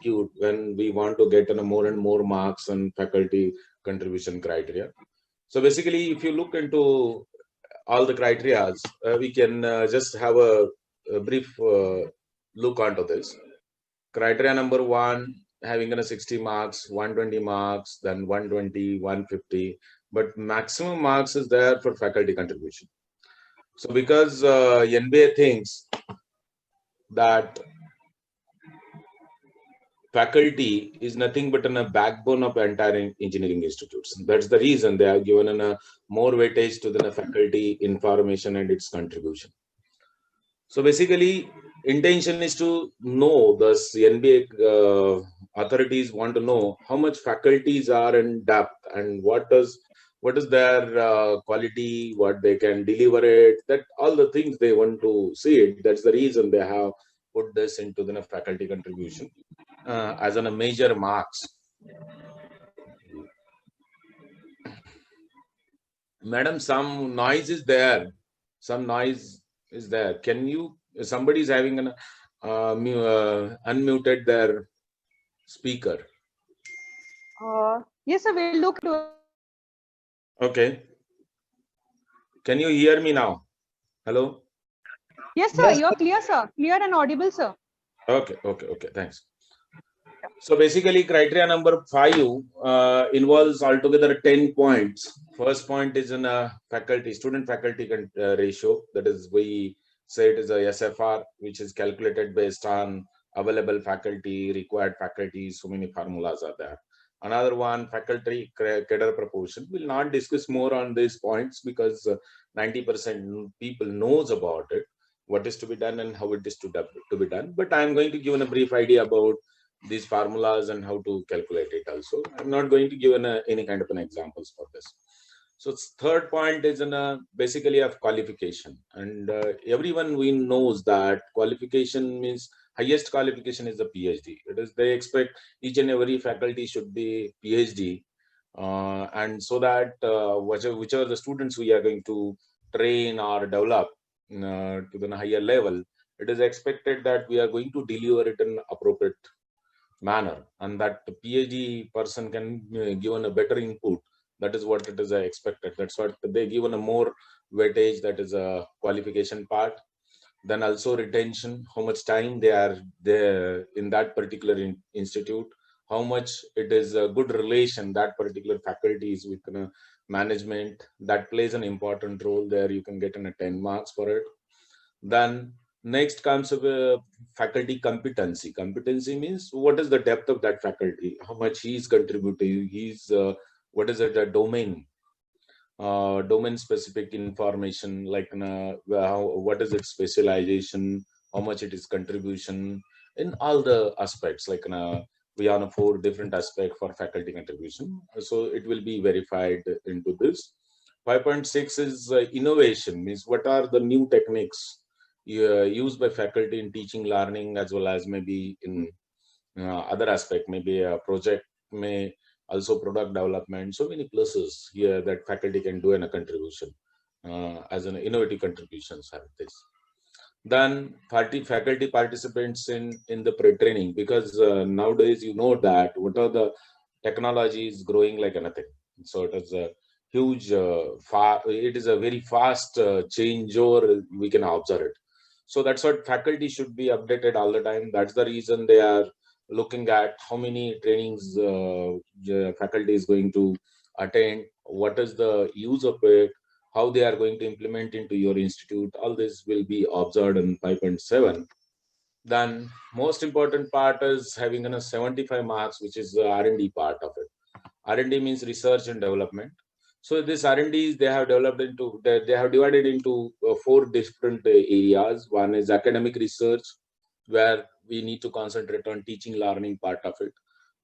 institute when we want to get more and more marks on faculty contribution criteria. So basically, if you look into all the criteria, we can just have a brief look onto this. Criteria number one, having 60 marks, 120 marks, then 120, 150, but maximum marks is there for faculty contribution. So because NBA thinks that faculty is nothing but a backbone of entire engineering institutes. That's the reason they are given a more weightage to the faculty information and its contribution. So basically, intention is to know the NBA authorities want to know how much faculties are in depth and what is their quality, what they can deliver it. That all the things they want to see it. That's the reason they have put this into the faculty contribution as a major marks. Madam, some noise is there. Some noise is there. Can you? Somebody is having an unmuted their speaker. Yes, sir. We'll look to it. Okay. Can you hear me now? Hello. Yes, sir. You're clear, sir. Clear and audible, sir. Okay. Thanks. So basically, criteria number 5 involves altogether 10 points. First point is in a student faculty ratio. That is, we say it is a SFR, which is calculated based on available faculty, required faculty. So many formulas are there. Another one, faculty cadre proportion. We'll not discuss more on these points because 90% people knows about it, what is to be done and how it is to be done. But I'm going to give a brief idea about these formulas and how to calculate it also. I'm not going to give any kind of an examples for this. So third point is basically of qualification, and everyone we knows that qualification means highest qualification is the PhD. It is they expect each and every faculty should be PhD, and so that whichever the students we are going to train or develop to the higher level, it is expected that we are going to deliver it in appropriate manner, and that the PhD person can given a better input. That is what it is expected. That's what they given a more weightage. That is a qualification part. Then also retention, how much time they are there in that particular institute, how much it is a good relation that particular faculty is with management. That plays an important role there. You can get 10 marks for it. Then next comes faculty competency. Competency means what is the depth of that faculty, how much he is contributing, what is it, a domain specific information, like what is its specialization, how much it is contribution in all the aspects, like we have 4 different aspects for faculty contribution. So it will be verified into this. 5.6 is innovation, means what are the new techniques used by faculty in teaching, learning, as well as maybe in other aspect, maybe a project, may also product development. So many places here that faculty can do in a contribution as an innovative contributions have this. Then faculty participants in the pre-training, because nowadays you know that what are the technology is growing like anything. So it is a huge it is a very fast change, or we can observe it. So that's what faculty should be updated all the time. That's the reason they are looking at how many trainings faculty is going to attend, what is the use of it, how they are going to implement into your institute. All this will be observed in 5.7. Then most important part is having 75 marks, which is the R&D part of it. R&D means research and development. So this R&D they have developed into, they have divided into 4 different areas. One is academic research, where we need to concentrate on teaching learning part of it.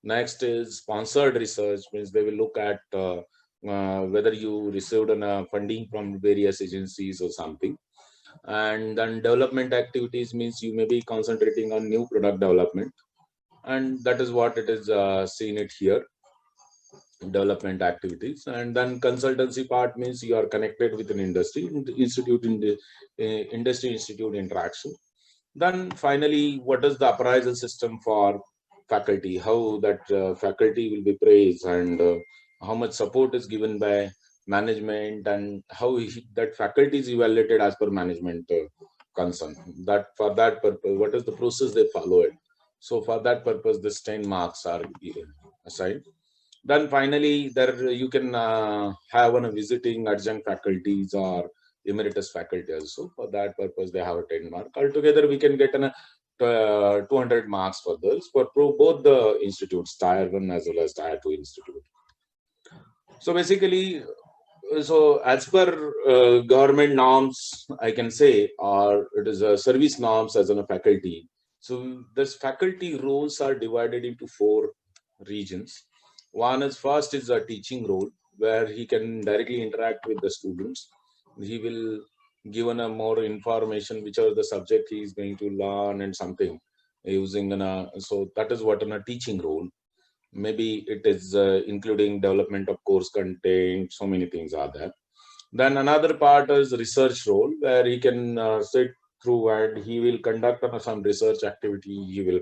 Next is sponsored research, means they will look at whether you received funding from various agencies or something. And then development activities means you may be concentrating on new product development, and that is what it is seen it here, development activities. And then consultancy part means you are connected with an industry institute, in the industry institute interaction. Then finally, what is the appraisal system for faculty, how that faculty will be praised, and how much support is given by management, and how that faculty is evaluated as per management concern. That for that purpose, what is the process they follow it. So for that purpose, this 10 marks are assigned. Then finally, there you can have on a visiting adjunct faculties or emeritus faculty also. For that purpose, they have a 10 mark. Altogether, we can get an 200 marks for this for both the institutes, Tier 1 as well as Tier 2 institute. So basically, so as per government norms, I can say, or it is a service norms as in a faculty. So this faculty roles are divided into four regions. One is first is a teaching role where he can directly interact with the students. He will given a more information whichever the subject he is going to learn and something using so that is what in a teaching role. Maybe it is including development of course content. So many things are there. Then another part is research role where he can sit through and he will conduct some research activity. He will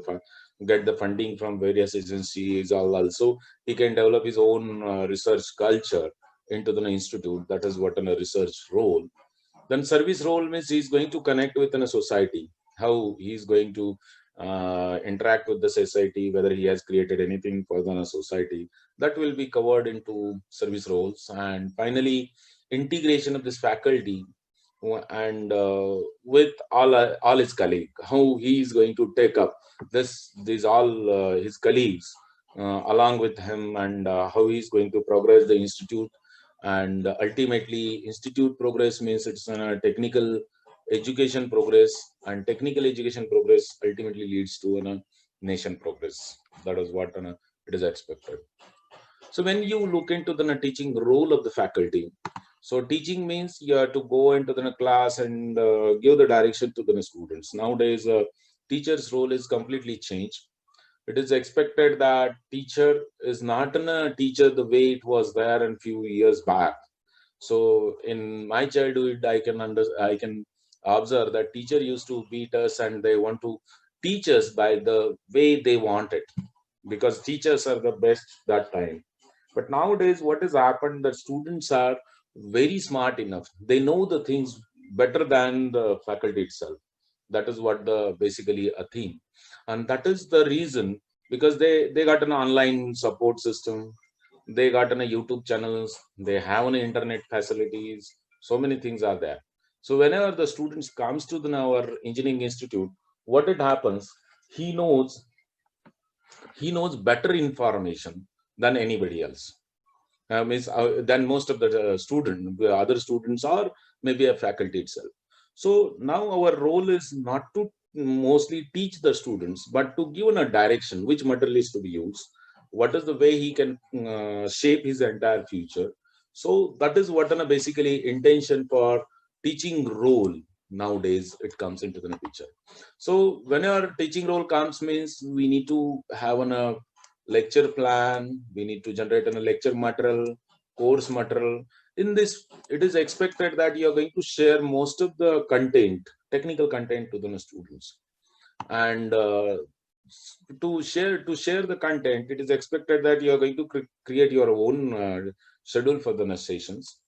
get the funding from various agencies. Also, he can develop his own research culture into the institute. That is what in a research role. Then service role means he's going to connect within a society. How he's going to interact with the society, whether he has created anything for the society, that will be covered into service roles. And finally, integration of this faculty and with all his colleagues, how he is going to take up these all his colleagues along with him, and how he is going to progress the institute. And ultimately, institute progress means it's a technical education progress, and technical education progress ultimately leads to a nation progress. That is what it is expected. So when you look into the teaching role of the faculty, so teaching means you have to go into the class and give the direction to the students. Nowadays, teacher's role is completely changed. It is expected that teacher is not a teacher the way it was there in few years back. So in my childhood, I can observe that teacher used to beat us and they want to teach us by the way they want it, because teachers are the best that time. But nowadays, what has happened that students are very smart enough. They know the things better than the faculty itself. That is what the basically a theme, and that is the reason, because they got an online support system, they got an YouTube channels, they have an internet facilities. So many things are there. So whenever the students comes to our engineering institute, what it happens, he knows he knows better information than anybody else. Means than most of the other students, or maybe a faculty itself. So now our role is not to mostly teach the students, but to give a direction which material is to be used, what is the way he can shape his entire future. So that is what basically intention for teaching role nowadays it comes into the picture. So whenever teaching role comes means we need to have a lecture plan, we need to generate a lecture material, course material. In this, it is expected that you are going to share most of the content, technical content to the students. And to share the content, it is expected that you are going to create your own schedule for the sessions,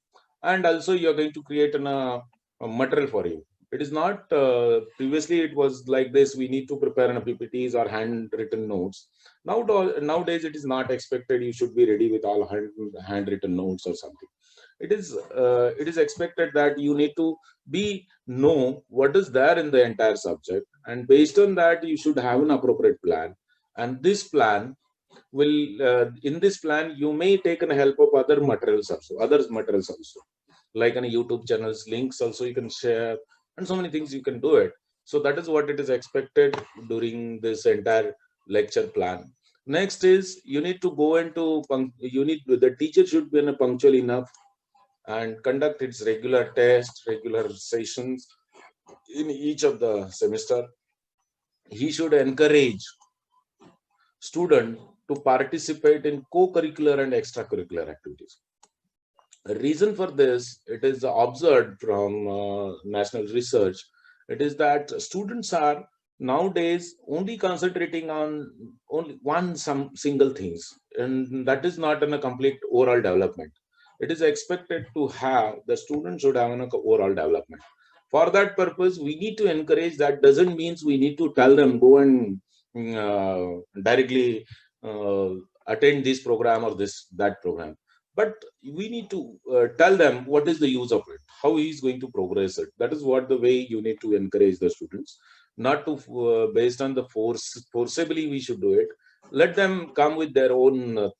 and also you are going to create a material for you. It is not previously it was like this. We need to prepare an PPTs or handwritten notes. Nowadays, it is not expected. You should be ready with all handwritten notes or something. It is expected that you need to be know what is there in the entire subject, and based on that you should have an appropriate plan. And this plan will in this plan you may take an help of others materials also, like on YouTube channels links also you can share, and so many things you can do it. So that is what it is expected during this entire lecture plan. Next is you need to go into you need the teacher should be in a punctual enough and conduct its regular tests, regular sessions in each of the semester. He should encourage student to participate in co-curricular and extracurricular activities. The reason for this, it is observed from national research, it is that students are nowadays only concentrating on only one some single things, and that is not in a complete overall development. It is expected to have the student should have an overall development. For that purpose we need to encourage. That doesn't means we need to tell them go and directly uh, attend this program or this that program, but we need to tell them what is the use of it, how he is going to progress it. That is what the way you need to encourage the students, not to based on the forcibly we should do it. Let them come with their own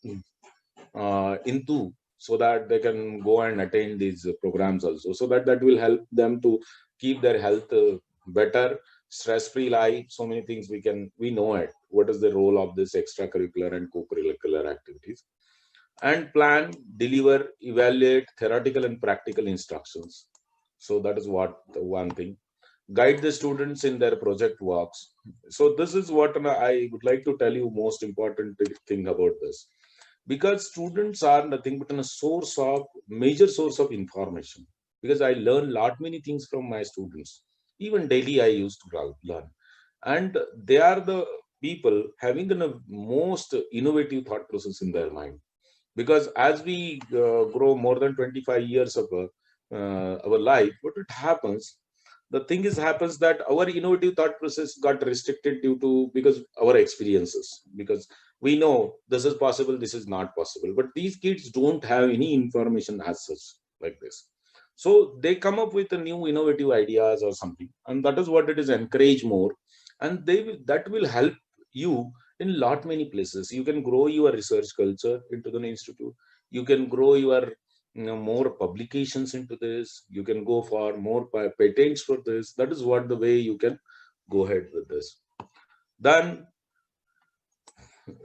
into, so that they can go and attain these programs also, so that that will help them to keep their health better, stress free life. So many things we know it, what is the role of this extracurricular and co-curricular activities. And plan, deliver, evaluate theoretical and practical instructions. So that is what the one thing. Guide the students in their project works. So this is what I would like to tell you most important thing about this, because students are nothing but a source of major source of information. Because I learn lot many things from my students, even daily I used to learn. And they are the people having the most innovative thought process in their mind. Because as we grow more than 25 years of our life, what it happens, the thing is happens that our innovative thought process got restricted due to because our experiences, because we know this is possible, this is not possible, but these kids don't have any information as such like this. So they come up with a new innovative ideas or something, and that is what it is encourage more. And that will help you in lot many places. You can grow your research culture into the institute. You can grow your more publications into this. You can go for more patents for this. That is what the way you can go ahead with this. Then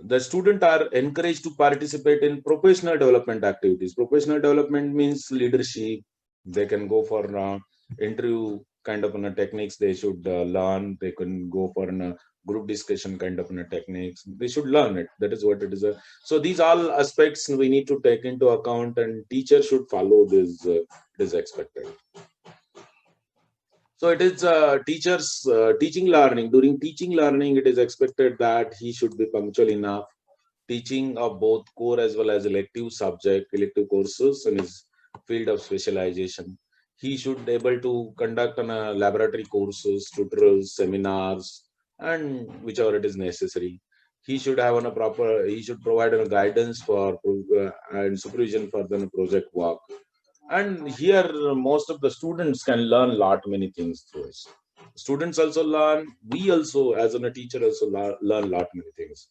the student are encouraged to participate in professional development activities. Professional development means leadership. They can go for interview kind of techniques they should learn. They can go for group discussion kind of techniques. They should learn it. That is what it is. So these all aspects we need to take into account, and teachers should follow this. It is expected. So it is teachers teaching learning. During teaching learning, it is expected that he should be punctual enough, teaching of both core as well as elective courses in his field of specialization. He should be able to conduct laboratory courses, tutorials, seminars, and whichever it is necessary. He should have on a proper. He should provide a guidance for and supervision for the project work. And here, most of the students can learn lot many things through us. Students also learn. We also, as a teacher, also learn lot many things,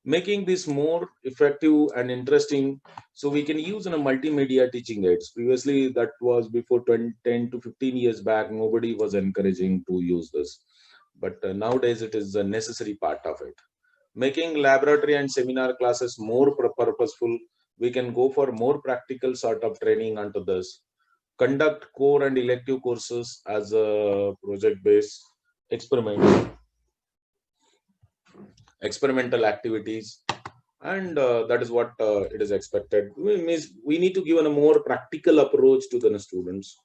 making this more effective and interesting. So we can use in a multimedia teaching aids. Previously, that was before 20, 10 to 15 years back, nobody was encouraging to use this. But nowadays, it is a necessary part of it. Making laboratory and seminar classes more purposeful. We can go for more practical sort of training onto this. Conduct core and elective courses as a project-based experiment, experimental activities, and that is what it is expected. Means we need to give a more practical approach to the students.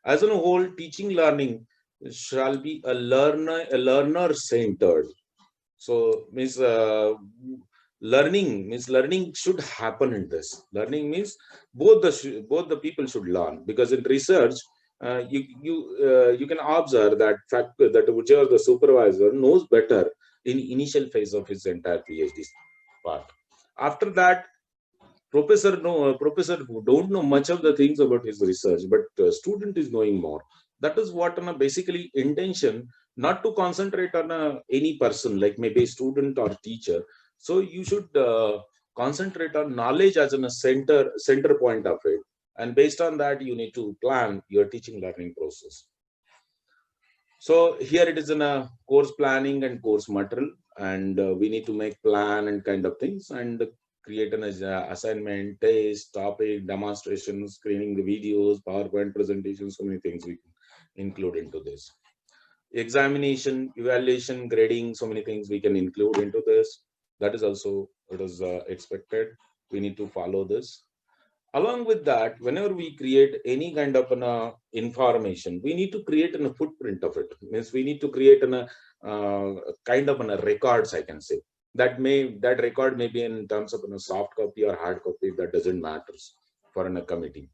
As a whole, teaching learning shall be a learner centered. So means learning should happen in this. Learning means both the people should learn, because in research you can observe that fact that whichever the supervisor knows better in initial phase of his entire PhD part. After that, professor who don't know much of the things about his research, but student is knowing more. That is what on a basically intention, not to concentrate on any person like maybe student or teacher. So you should concentrate on knowledge as in a center point of it, and based on that you need to plan your teaching learning process. So here it is in a course planning and course material, and we need to make plan and kind of things, and create an assignment, test, topic, demonstration, screening the videos, PowerPoint presentations, so many things we can include into this. Examination, evaluation, grading, so many things we can include into this. That is also it is expected. We need to follow this. Along with that, whenever we create any kind of an information, we need to create a footprint of it. Means we need to create kind of a records, I can say. That record may be in terms of a soft copy or hard copy. That doesn't matters for a committee.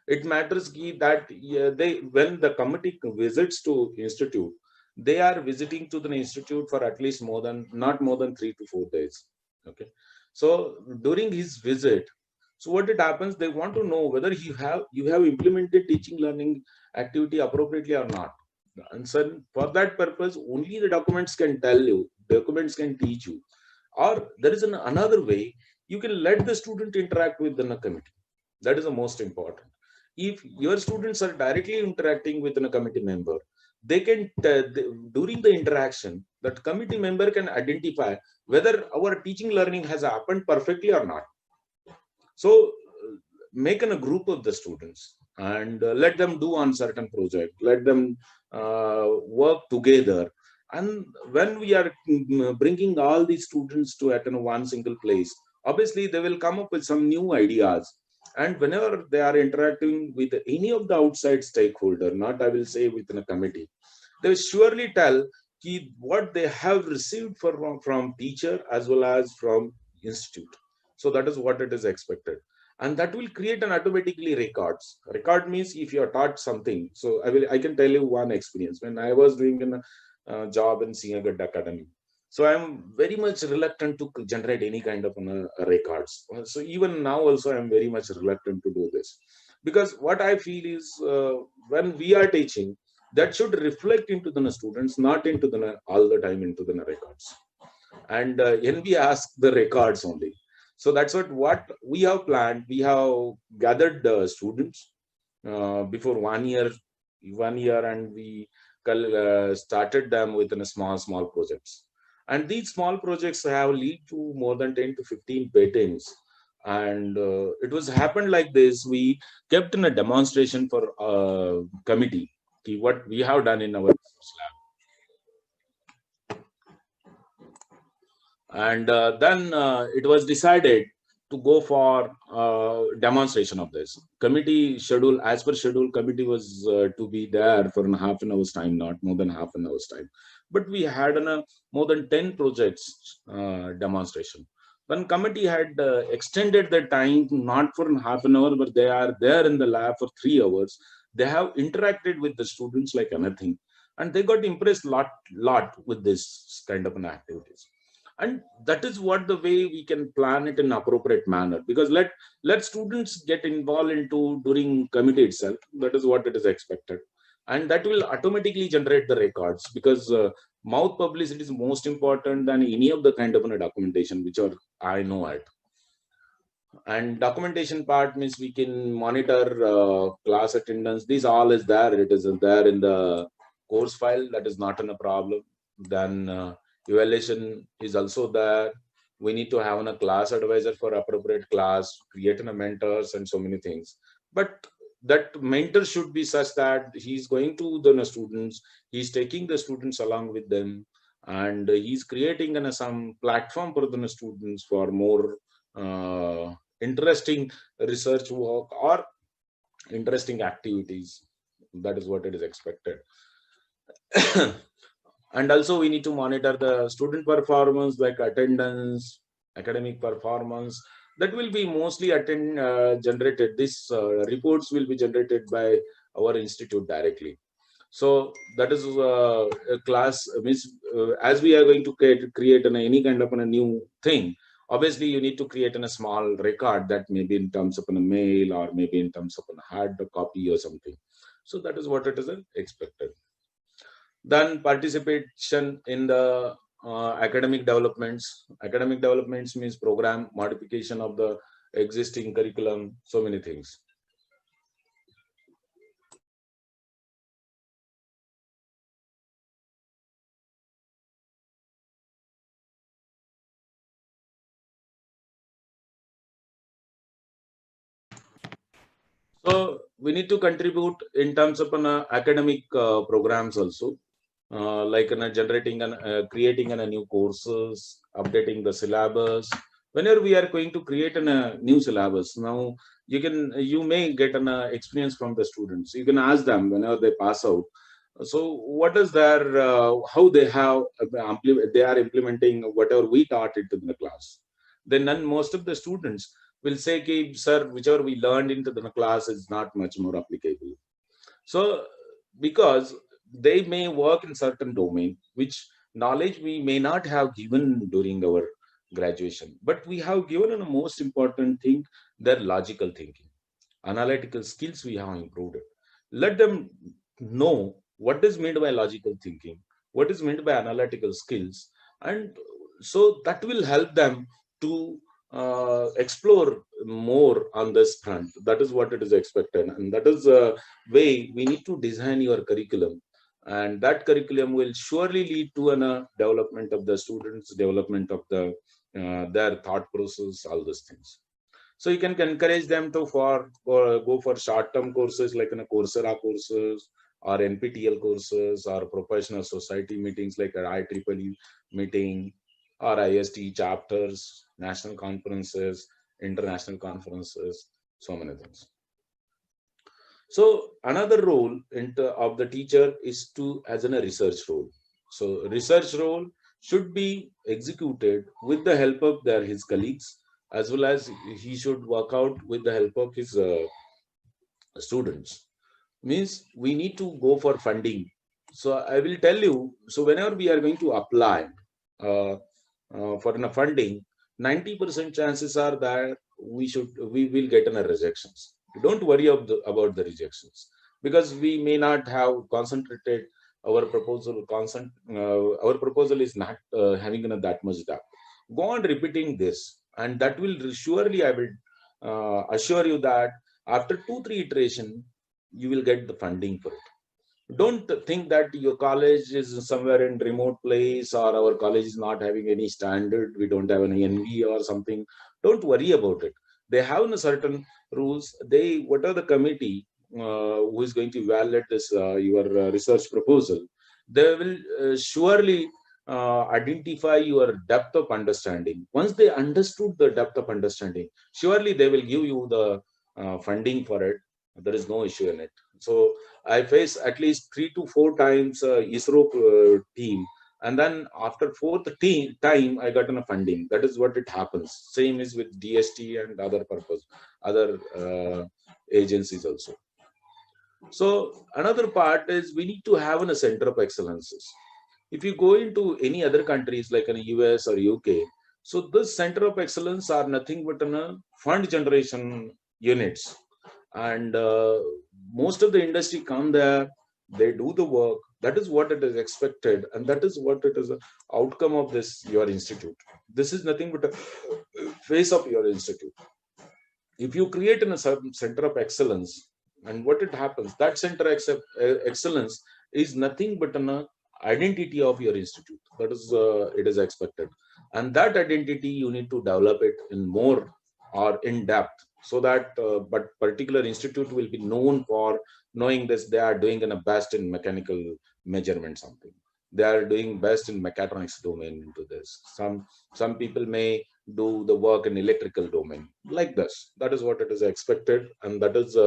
It matters that, yeah, they when the committee visits to institute, they are visiting to the institute for at least not more than 3 to 4 days. Okay, so during his visit, so what it happens, they want to know whether you have implemented teaching learning activity appropriately or not. And so for that purpose, only the documents can tell you, documents can teach you. Or there is another way, you can let the student interact with the committee. That is the most important. If your students are directly interacting with a committee member, they can during the interaction, that committee member can identify whether our teaching learning has happened perfectly or not. So make a group of the students and let them do on certain project, let them work together. And when we are bringing all these students to at one single place, obviously they will come up with some new ideas. And whenever they are interacting with any of the outside stakeholder, not I will say within a committee, they will surely tell what they have received from teacher as well as from institute. So that is what it is expected, and that will create an automatically records. Record means if you are taught something. So I can tell you one experience when I was doing a job in Singagat Academy. So I'm very much reluctant to generate any kind of records. So even now also I'm very much reluctant to do this, because what I feel is when we are teaching, that should reflect into the students, not into the all the time into the records. And NB ask the records only. So that's what we have planned. We have gathered students before 1 year, and we started them with small projects. And these small projects have lead to more than 10 to 15 patents. And it was happened like this. We kept in a demonstration for committee, what we have done in our lab. And then it was decided to go for demonstration of this committee schedule. As per schedule, committee was to be there for half an hour's time, not more than half an hour's time. But we had more than 10 projects demonstration. When committee had extended the time not for half an hour, but they are there in the lab for 3 hours. They have interacted with the students like anything, and they got impressed lot with this kind of an activities. And that is what the way we can plan it in appropriate manner, because let students get involved into during committee itself. That is what it is expected, and that will automatically generate the records, because mouth publicity is most important than any of the kind of documentation which are I know it. And documentation part means we can monitor class attendance. These all is there, it is there in the course file. That is not a problem. Then evaluation is also there. We need to have a class advisor for appropriate class, create a mentors and so many things. But that mentor should be such that he's going to the students, he's taking the students along with them, and he's creating some platform for the students for more interesting research work or interesting activities. That is what it is expected. And also we need to monitor the student performance, like attendance, academic performance. That will be mostly generated. These reports will be generated by our institute directly. So that is a class means as we are going to create any kind of a new thing. Obviously, you need to create a small record that may be in terms of a mail or maybe in terms of a hard copy or something. So that is what it is expected. Then participation in the academic developments. Academic developments means program modification of the existing curriculum, so many things. So we need to contribute in terms of academic programs also, like generating and creating new courses, updating the syllabus, Whenever we are going to create a new syllabus, now you may get an experience from the students. You can ask them whenever they pass out, so what is their how they have they are implementing whatever we taught it in the class. Then most of the students will say, "Ki, sir, whichever we learned into the class is not much more applicable." So, because they may work in certain domain, which knowledge we may not have given during our graduation, but we have given the most important thing, their logical thinking, analytical skills we have improved it. Let them know what is meant by logical thinking, what is meant by analytical skills, and so that will help them to explore more on this front. That is what it is expected, and that is a way we need to design your curriculum. And that curriculum will surely lead to an development of the students, development of their thought process, all these things. So you can encourage them to go for short-term courses like Coursera courses or NPTEL courses or professional society meetings like an IEEE meeting or IST chapters, national conferences, international conferences, so many things. So another role of the teacher is to as in a research role. So research role should be executed with the help of his colleagues, as well as he should work out with the help of his students. Means we need to go for funding. So I will tell you. So whenever we are going to apply uh, for a funding, 90% chances are that we will get a rejections. Don't worry about the rejections, because we may not have concentrated our proposal. Our proposal is not having that much depth. Go on repeating this, and that will surely I will assure you that after 2-3 iteration you will get the funding for it. Don't think that your college is somewhere in remote place, or our college is not having any standard, we don't have any NV or something. Don't worry about it. They have a certain rules. They what are the committee who is going to evaluate this your research proposal, they will surely identify your depth of understanding. Once they understood the depth of understanding, surely they will give you the funding for it. There is no issue in it. So I face at least 3 to 4 times ISRO team, and then after time I got a funding. That is what it happens. Same is with DST and other agencies also. So another part is we need to have a center of excellences. If you go into any other countries like in US or UK, so this center of excellence are nothing but fund generation units, and most of the industry come there, they do the work. That is what it is expected, and that is what it is a outcome of this your institute. This is nothing but a face of your institute. If you create in a center of excellence, and what it happens, that excellence is nothing but an identity of your institute. That is it is expected, and that identity you need to develop it in more or in depth, so that but particular institute will be known for knowing this. They are doing in a best in mechanical measurement something, they are doing best in mechatronics domain into this. Some people may do the work in electrical domain like this. That is what it is expected, and that is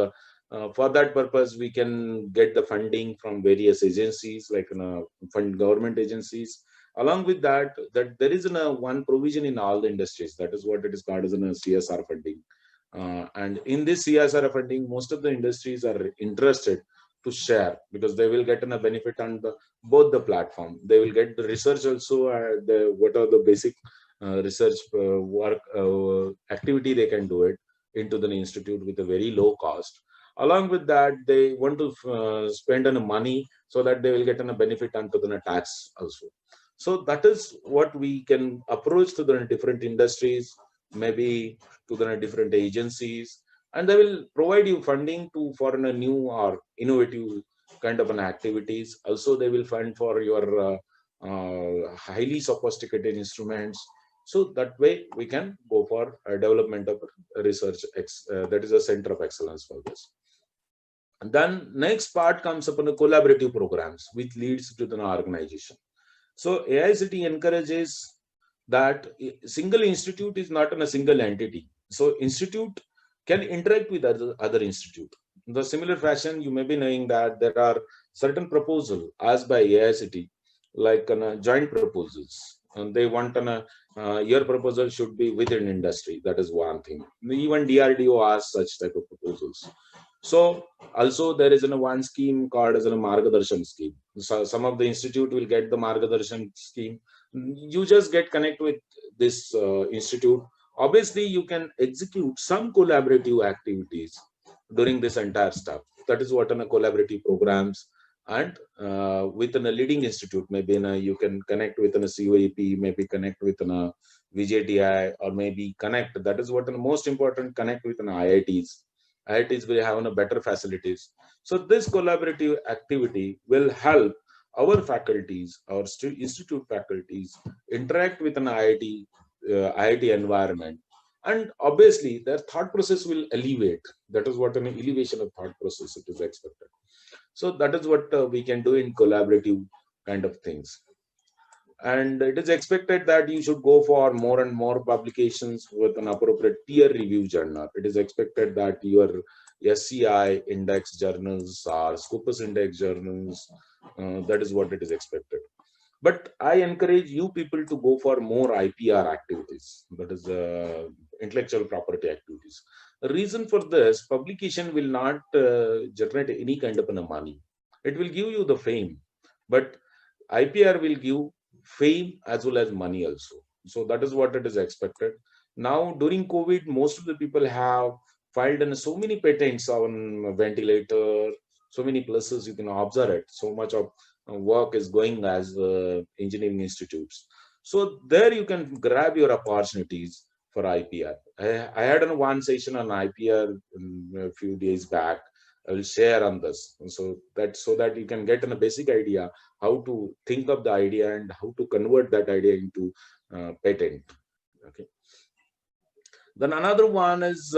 for that purpose we can get the funding from various agencies like fund government agencies. Along with that there is one provision in all the industries. That is what it is called as a CSR funding. And in this CSR funding, most of the industries are interested to share, because they will get a benefit on both the platform. They will get the research also, what are the basic research work activity they can do it into the institute with a very low cost. Along with that, they want to spend on money, so that they will get a benefit onto the tax also. So that is what we can approach to the different industries, maybe to the different agencies, and they will provide you funding to for a new or innovative kind of an activities. Also, they will fund for your highly sophisticated instruments. So that way we can go for development of research. That is a center of excellence for this. And then next part comes upon the collaborative programs, which leads to the organization. So AICT encourages that single institute is not in a single entity. So institute can interact with other institute. In the similar fashion, you may be knowing that there are certain proposal asked by AICT, like joint proposals, and they want your proposal should be within industry. That is one thing. Even DRDO asks such type of proposals. So also there is one scheme called as a Margadarshan scheme. So some of the institute will get the Margadarshan scheme. You just get connect with this institute. Obviously, you can execute some collaborative activities during this entire stuff. That is what in a collaborative programs, and within a leading institute, maybe you can connect with a COEP, maybe connect with a VJTI, or maybe connect. That is what the most important, connect with an IITs. IITs will have better facilities. So this collaborative activity will help our faculties, our institute faculties, interact with an IIT environment, and obviously their thought process will elevate. That is what an elevation of thought process it is expected. So that is what we can do in collaborative kind of things. And it is expected that you should go for more and more publications with an appropriate peer review journal. It is expected that your SCI index journals or Scopus index journals, that is what it is expected. But I encourage you people to go for more IPR activities, that is intellectual property activities. The reason for this, publication will not generate any kind of money. It will give you the fame, but IPR will give fame as well as money also. So that is what it is expected. Now during COVID, most of the people have filed in so many patents on ventilator, so many places you can observe it. So much of work is going as engineering institutes. So there you can grab your opportunities for IPR. I had one session on IPR a few days back. I will share on this, so that you can get a basic idea how to think of the idea and how to convert that idea into patent. Okay. Then another one is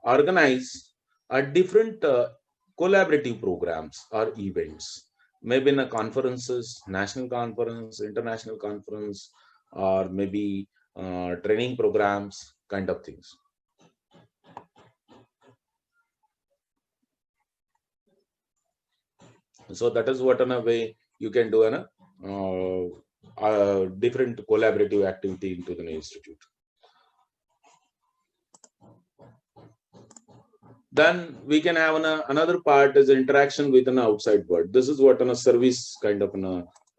organize a different collaborative programs or events, maybe in a conferences, national conference, international conference, or maybe training programs, kind of things. So that is what in a way you can do a different collaborative activity into the institute. Then we can have another part is interaction with an outside world. This is what a service kind of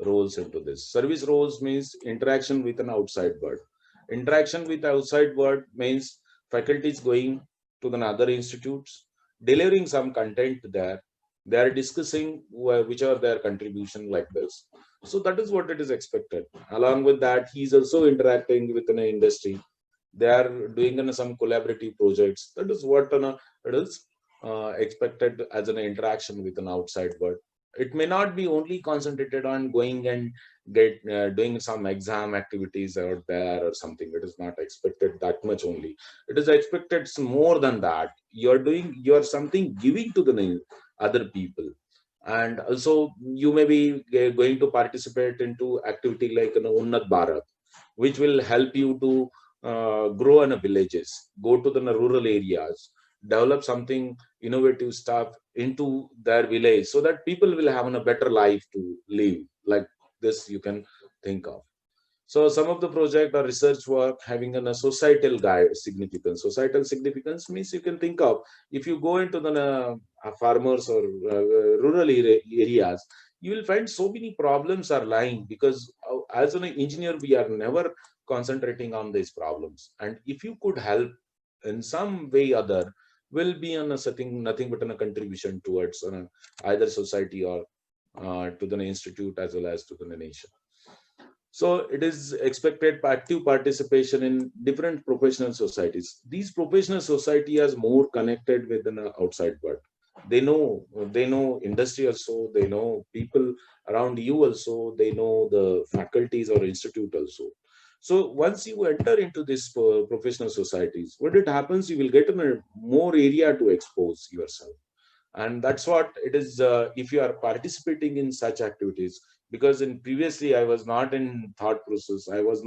roles into this. Service roles means interaction with an outside world. Interaction with outside world means faculties going to the other institutes, delivering some content there. They are discussing which are their contribution like this. So that is what it is expected. Along with that, he is also interacting with an industry. They are doing some collaborative projects. That is what it is expected as an interaction with an outside world. It may not be only concentrated on going and doing some exam activities out there or something. It is not expected that much only. It is expected more than that. You're something giving to the other people. And also you may be going to participate into activity like Unnat Bharat, which will help you to grow in the villages, go to the rural areas, develop something innovative stuff into their village, so that people will have a better life to live. Like this, you can think of. So some of the project or research work having a societal guide significance. Societal significance means you can think of, if you go into the farmers or rural areas, you will find so many problems are lying, because as an engineer we are never concentrating on these problems. And if you could help in some way other, will be on a setting nothing but on a contribution towards either society or to the institute as well as to the nation. So it is expected active participation in different professional societies. These professional society are more connected with the outside world. They know industry also, they know people around you also, they know the faculties or institute also. So once you enter into this professional societies, what it happens, you will get a more area to expose yourself. And that's what it is. If you are participating in such activities, because in previously I was not in thought process. I was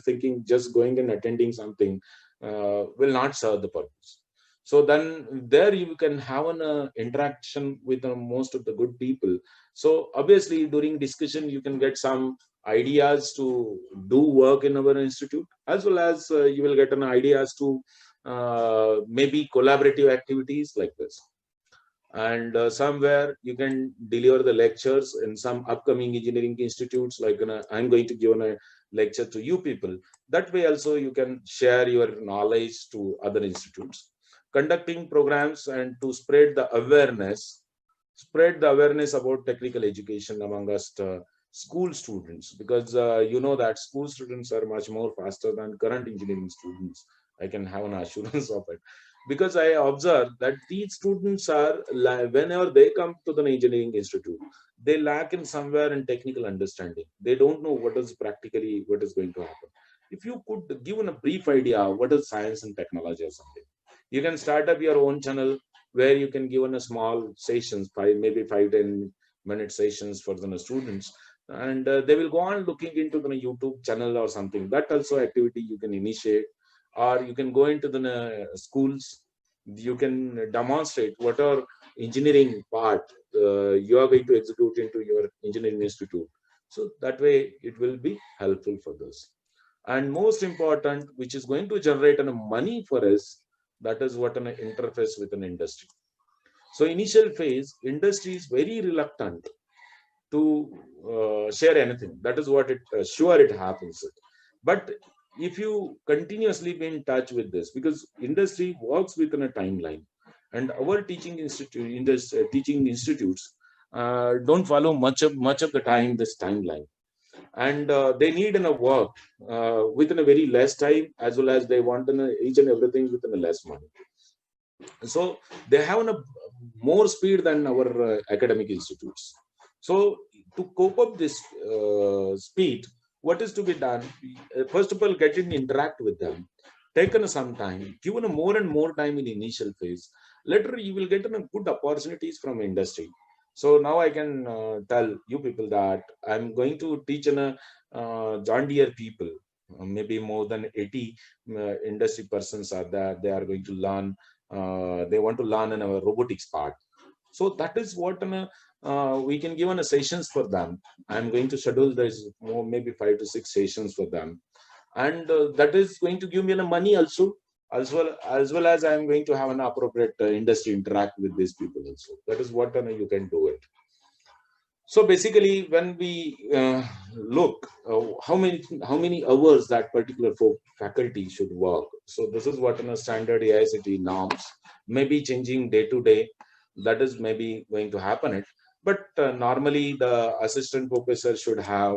thinking just going and attending something will not serve the purpose. So then there you can have an interaction with most of the good people. So obviously during discussion you can get some ideas to do work in our institute, as well as you will get an ideas to maybe collaborative activities like this. And somewhere you can deliver the lectures in some upcoming engineering institutes, like I'm going to give a lecture to you people. That way also you can share your knowledge to other institutes, conducting programs and to spread the awareness about technical education among us school students, because you know that school students are much more faster than current engineering students. I can have an assurance of it, because I observe that these students are whenever they come to the engineering institute, they lack in somewhere in technical understanding. They don't know what is practically what is going to happen. If you could give a brief idea what is science and technology or something, you can start up your own channel where you can give a small sessions, maybe 5-10 minute sessions for the students, and they will go on looking into the YouTube channel or something. That also activity you can initiate, or you can go into the schools. You can demonstrate what are engineering part you are going to execute into your engineering institute. So that way it will be helpful for this. And most important, which is going to generate money for us, that is what an interface with an industry. So initial phase, industry is very reluctant to share anything. That is what it sure it happens. But if you continuously be in touch with this, because industry works within a timeline, and our teaching institutes don't follow much of the time this timeline, and they need in a work within a very less time, as well as they want in each and everything within a less money. So they have a more speed than our academic institutes. So to cope up this speed, what is to be done? First of all, get in interact with them, taken some time, given a more and more time in initial phase. Later you will get good opportunities from industry. So now I can tell you people that I'm going to teach in a John Deere people. Maybe more than 80 industry persons are there. They are going to learn, they want to learn in our robotics part. So that is what we can give on a sessions for them. I'm going to schedule this more, maybe 5 to 6 sessions for them, and that is going to give me money also, as well as I'm going to have an appropriate industry interact with these people also. That is what you can do it. So basically, when we look how many hours that particular faculty should work. So this is what in a standard AICT norms may be changing day to day. That is maybe going to happen it. But normally the assistant professor should have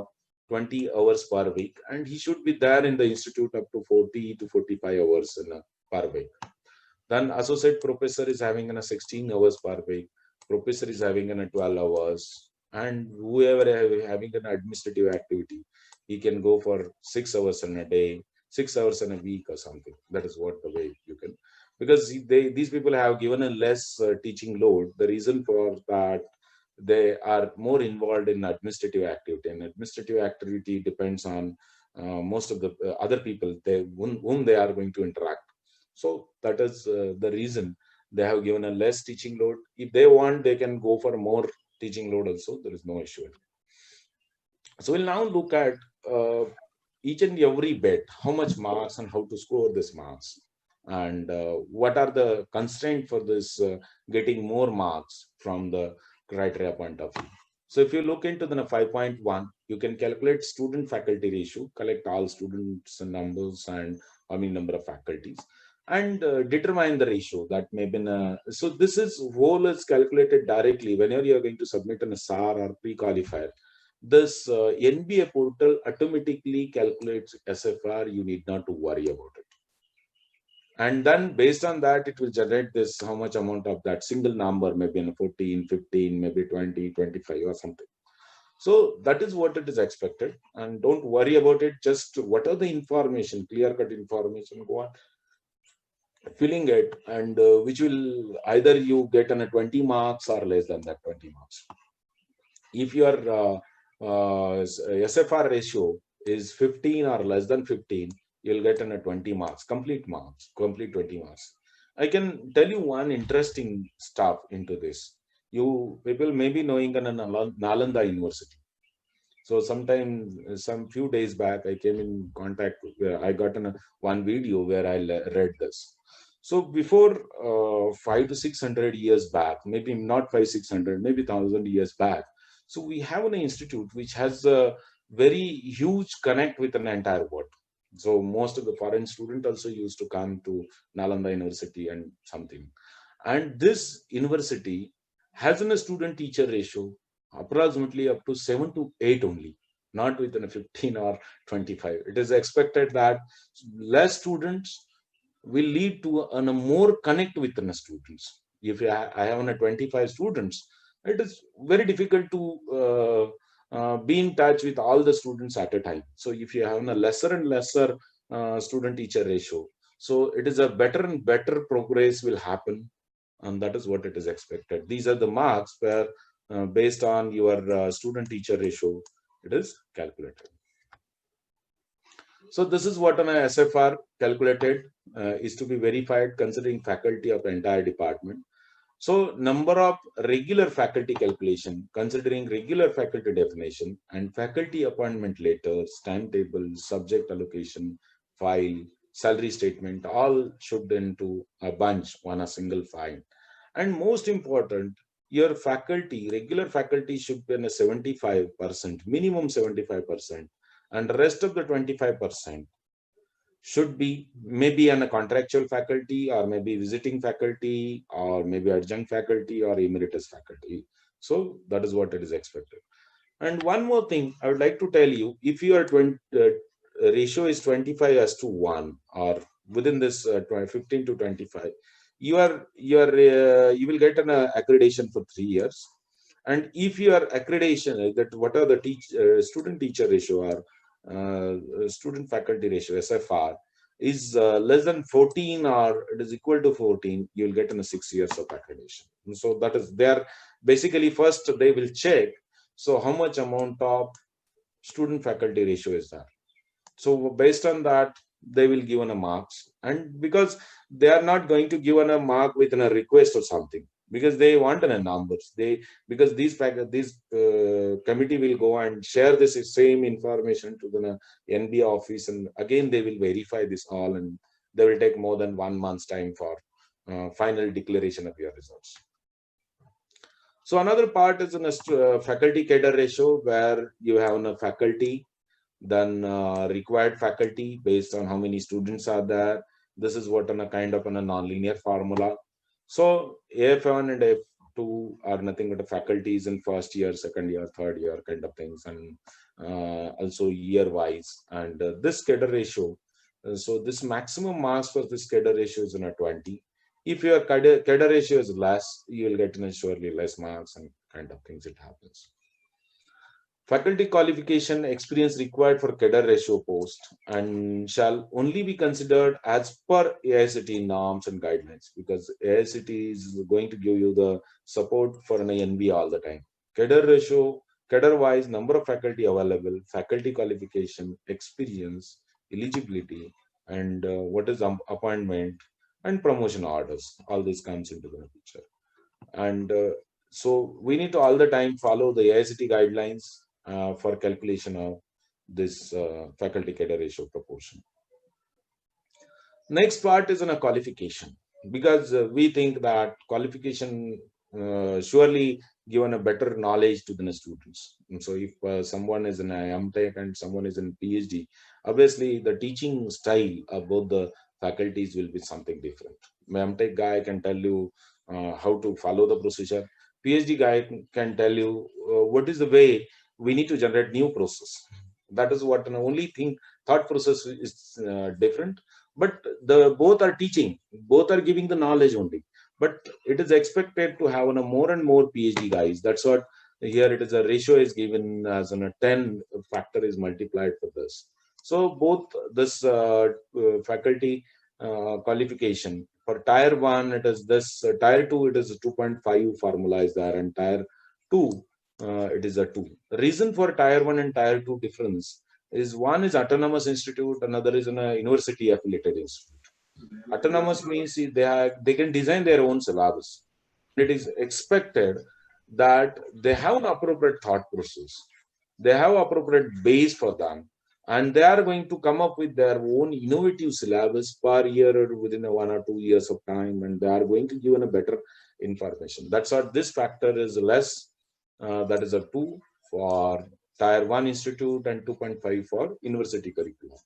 20 hours per week, and he should be there in the institute up to 40 to 45 hours per week. Then associate professor is having 16 hours per week. Professor is having 12 hours. And whoever having an administrative activity, he can go for 6 hours in a day, 6 hours in a week or something. That is what the way you can, because these people have given a less teaching load. The reason for that, they are more involved in administrative activity, and administrative activity depends on most of the other people whom they are going to interact. So that is the reason they have given a less teaching load. If they want, they can go for more teaching load also. There is no issue. So we'll now look at each and every bit, how much marks and how to score this marks, and what are the constraints for this getting more marks from the criteria point of view. So if you look into the 5.1, you can calculate student faculty ratio, collect all students and numbers and how many number of faculties, and determine the ratio that may be so this is whole is calculated directly whenever you are going to submit an SAR or pre-qualifier. This NBA portal automatically calculates SFR. You need not to worry about it. And then based on that, it will generate this how much amount of that single number, maybe in 14, 15, maybe 20, 25 or something. So that is what it is expected. And don't worry about it. Just what are the information, clear-cut information, go on filling it, and which will either you get on a 20 marks or less than that 20 marks. If you are SFR ratio is 15 or less than 15, you'll get in a 20 marks, complete 20 marks. I can tell you one interesting stuff into this. You people may be knowing an Nalanda University. So sometime, some few days back, I came in contact. I got one video where I read this. So before 500 to 600 years back, maybe not 500, 600, maybe 1,000 years back. So we have an institute which has a very huge connect with an entire world. So most of the foreign students also used to come to Nalanda University and something. And this university has a student teacher ratio approximately up to 7 to 8 only, not within a 15 or 25. It is expected that less students will lead to a more connect with the students. If I have 25 students, it is very difficult to be in touch with all the students at a time. So if you have a lesser and lesser student teacher ratio, so it is a better and better progress will happen, and that is what it is expected. These are the marks where based on your student teacher ratio it is calculated. So this is what an SFR calculated is to be verified considering faculty of entire department. So number of regular faculty calculation considering regular faculty definition and faculty appointment letters, timetables, subject allocation, file, salary statement, all should into a bunch on a single file. And most important, your faculty, regular faculty should be in a 75%, minimum 75%, and the rest of the 25% should be maybe on a contractual faculty or maybe visiting faculty or maybe adjunct faculty or emeritus faculty. So that is what it is expected. And one more thing I would like to tell you, if your ratio is 25 as to 1 or within this 15 to 25, you will get an accreditation for 3 years. And if your accreditation that what are the student teacher ratio or student faculty ratio SFR is less than 14 or it is equal to 14, you will get in a 6 years of accreditation. And so that is there. Basically, first they will check. So how much amount of student faculty ratio is there? So based on that, they will give a marks. And because they are not going to give a mark within a request or something, because they want a numbers. Because these committee will go and share this same information to the NB office, and again they will verify this all, and they will take more than 1 month's time for final declaration of your results. So another part is in a faculty cadre ratio, where you have a faculty, then required faculty based on how many students are there. This is what on a kind of on a nonlinear formula. So AF1 and AF2 are nothing but the faculties in first year, second year, third year kind of things, and also year wise. And this cadre ratio, so this maximum marks for this cadre ratio is in a 20. If your cadre ratio is less, you will get surely less marks and kind of things it happens. Faculty qualification experience required for cadre ratio post and shall only be considered as per AICT norms and guidelines, because AICT is going to give you the support for an NB all the time. Cadre ratio, cadre wise, number of faculty available, faculty qualification, experience, eligibility, and what is appointment and promotion orders. All this comes into the picture. And so we need to all the time follow the AICT guidelines for calculation of this faculty cadre ratio proportion. Next part is on a qualification, because we think that qualification surely given a better knowledge to the students. And so if someone is in a MTech and someone is in PhD, obviously the teaching style of both the faculties will be something different. MTech guy can tell you how to follow the procedure. PhD guy can tell you what is the way we need to generate new process. That is what the only thing, thought process is different, but the both are teaching, both are giving the knowledge only. But it is expected to have more and more PhD guys. That's what here it is, a ratio is given as a 10 factor is multiplied for this. So both this faculty qualification for tier 1 it is this, tier 2 it is 2.5 formula is there, and tier 2 it is a 2. Reason for tier 1 and tier 2 difference is one is autonomous institute, another is a university affiliated institute. Autonomous means they can design their own syllabus. It is expected that they have an appropriate thought process, they have appropriate base for them, and they are going to come up with their own innovative syllabus per year or within a 1 or 2 years of time, and they are going to give a better information. That's why this factor is less. That is a 2 for tier 1 institute and 2.5 for university curriculum.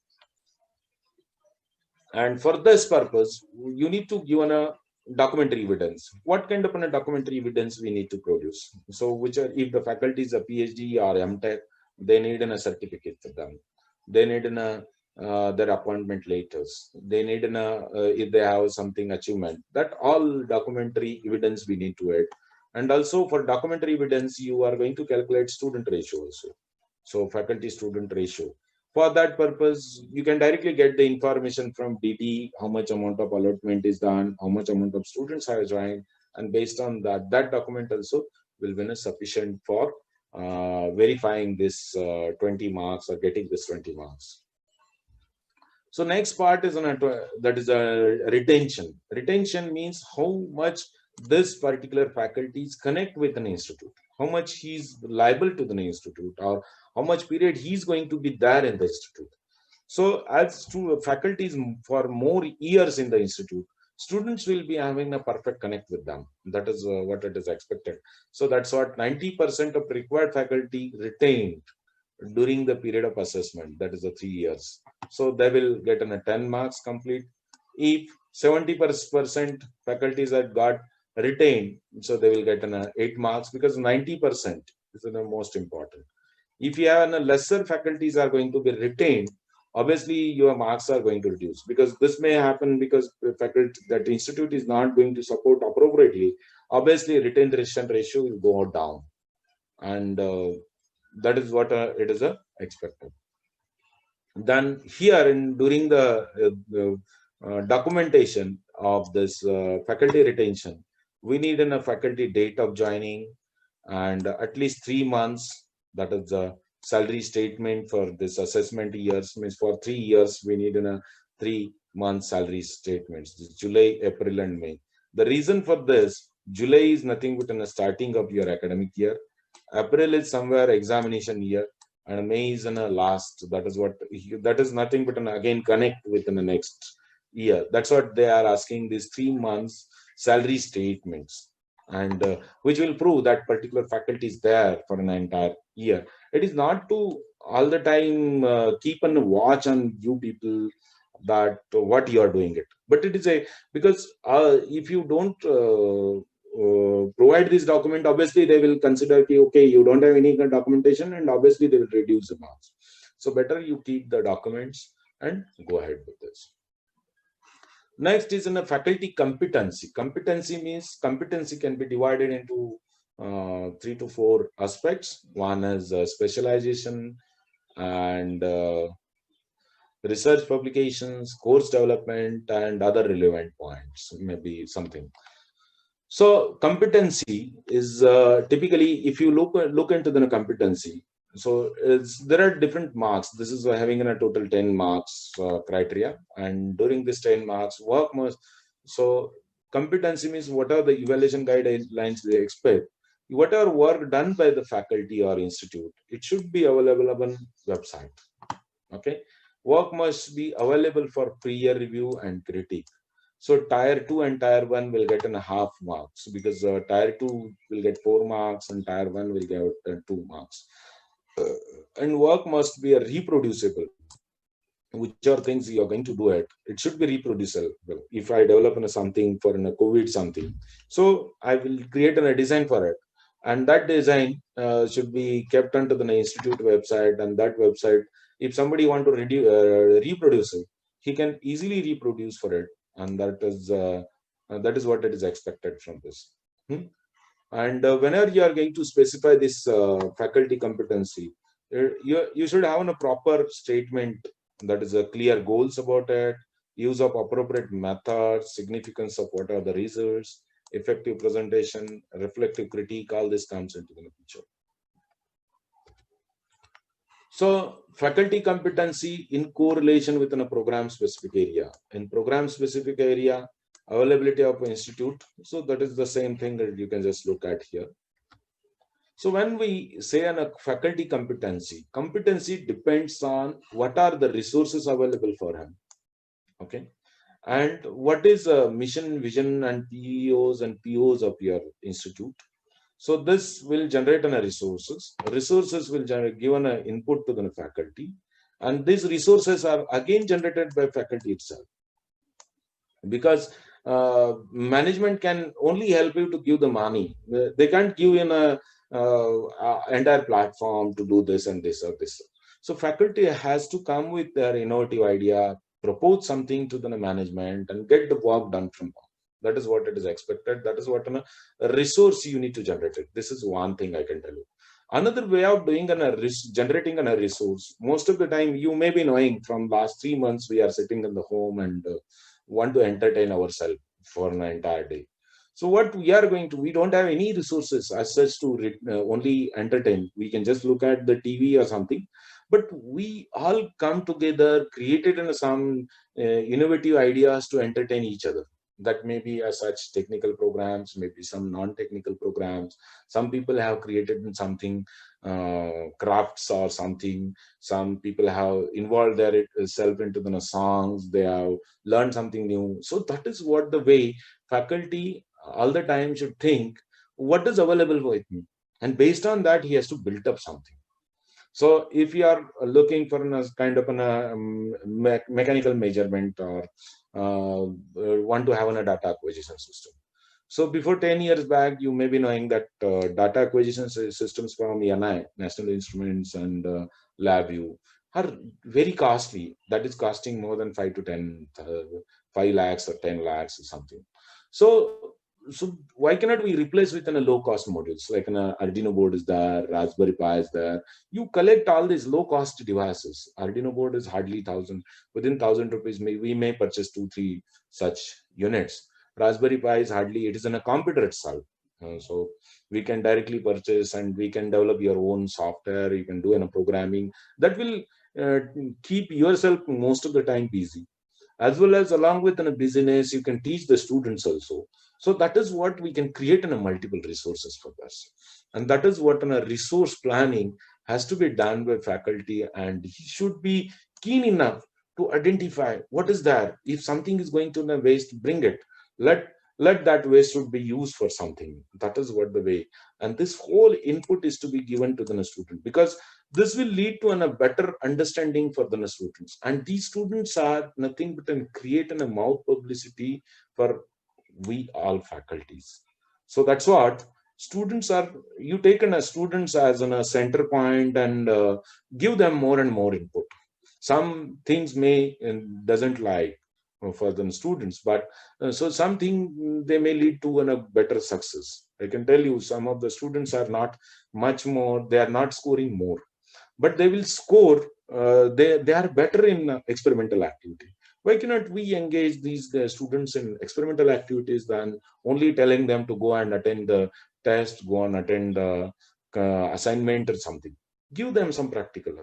And for this purpose, you need to give a documentary evidence. What kind of a documentary evidence we need to produce? So, which are, if the faculty is a PhD or MTech, they need a certificate for them. They need their appointment letters. They need if they have something achievement. That all documentary evidence we need to add. And also for documentary evidence, you are going to calculate student ratio also. So faculty student ratio. For that purpose, you can directly get the information from DT, how much amount of allotment is done, how much amount of students have joined, and based on that, that document also will be sufficient for verifying this 20 marks or getting this 20 marks. So next part is that is a retention. Retention means how much this particular faculties connect with an institute, how much he's liable to the institute, or how much period he's going to be there in the institute. So as to faculties for more years in the institute, students will be having a perfect connect with them. That is what it is expected. So that's what 90% of required faculty retained during the period of assessment, that is the 3 years. So they will get a 10 marks complete. If 70% faculties are got retained, so they will get an 8 marks, because 90% is the most important. If you have a lesser faculties are going to be retained, obviously your marks are going to reduce, because this may happen because the faculty that institute is not going to support appropriately. Obviously retention ratio will go down, and that is what it is expected. Then here in during the documentation of this faculty retention, we need a faculty date of joining, and at least 3 months, that is the salary statement for this assessment years. Means for 3 years we need a 3 month salary statements, July, April and May. The reason for this, July is nothing but in the starting of your academic year, April is somewhere examination year, and May is in a last. That is what, that is nothing but an again connect within the next year. That's what they are asking, these 3 months salary statements, and which will prove that particular faculty is there for an entire year. It is not to all the time keep on watch on you people that what you are doing it, but it is a, because if you don't provide this document, obviously they will consider okay, you don't have any documentation, and obviously they will reduce the marks. So better you keep the documents and go ahead with this. Next is in a faculty competency. Competency means competency can be divided into 3 to 4 aspects. One is specialization and research publications, course development, and other relevant points, maybe something. So competency is typically, if you look into the competency, so there are different marks. This is having a total 10 marks criteria, and during this 10 marks, work must. So competency means what are the evaluation guidelines they expect. Whatever work done by the faculty or institute, it should be available on website. Okay, work must be available for peer review and critique. So tier 2 and tier 1 will get a half marks, because tier 2 will get 4 marks and tier 1 will get 2 marks. And work must be reproducible. Whichever things you are going to do it should be reproducible. If I develop something for a COVID something, so I will create a design for it, and that design should be kept onto the institute website, and that website, if somebody want to reproduce it, he can easily reproduce for it, and that is what it is expected from this. And whenever you are going to specify this faculty competency, you should have a proper statement, that is a clear goals about it, use of appropriate methods, significance of what are the results, effective presentation, reflective critique, all this comes into the picture. So faculty competency in correlation within a program specific area. In program specific area, availability of institute. So that is the same thing that you can just look at here. So when we say on a faculty competency, competency depends on what are the resources available for him. Okay. And what is a mission, vision, and PEOs and POs of your institute. So this will generate a resources. Resources will generate given an input to the faculty, and these resources are again generated by faculty itself, because management can only help you to give the money. They can't give in a entire platform to do this and this or this. So faculty has to come with their innovative idea, propose something to the management, and get the work done from them. That is what it is expected. That is what a resource you need to generate it. This is one thing I can tell you. Another way of doing generating a resource. Most of the time, you may be knowing from last 3 months we are sitting in the home and want to entertain ourselves for an entire day. So what we are going to, we don't have any resources as such to only entertain. We can just look at the TV or something, but we all come together, created in some innovative ideas to entertain each other. That may be as such technical programs, maybe some non-technical programs. Some people have created in something, crafts or something. Some people have involved their self into the songs. They have learned something new. So that is what the way faculty all the time should think, what is available with me, and based on that he has to build up something. So if you are looking for a kind of mechanical measurement, or want to have a data acquisition system. So before 10 years back, you may be knowing that data acquisition systems from ENI, National Instruments, and LabVIEW are very costly. That is costing more than 5 to 10, 5 lakhs or 10 lakhs or something. So, so why cannot we replace with a low cost modules like an Arduino board is there, Raspberry Pi is there. You collect all these low cost devices. Arduino board is hardly thousand, within ₹1,000 we may purchase 2 3 such units. Raspberry Pi is hardly, it is in a computer itself. So we can directly purchase and we can develop your own software. You can do a programming that will uh, keep yourself most of the time busy, as well as along with a business you can teach the students also. So that is what we can create in a multiple resources for this, and that is what in a resource planning has to be done by faculty, and he should be keen enough to identify what is there. If something is going to the waste, bring it. Let let that waste should be used for something. That is what the way, and this whole input is to be given to the student, because this will lead to a better understanding for the students, and these students are nothing but creating a mouth publicity for we all faculties. So that's what students are. You take in a students as a center point, and give them more and more input. Some things may doesn't like for the students, but so something they may lead to a better success. I can tell you some of the students are not much more, they are not scoring more, but they will score. They are better in experimental activity. Why cannot we engage these students in experimental activities than only telling them to go and attend the test, go and attend the assignment or something? Give them some practical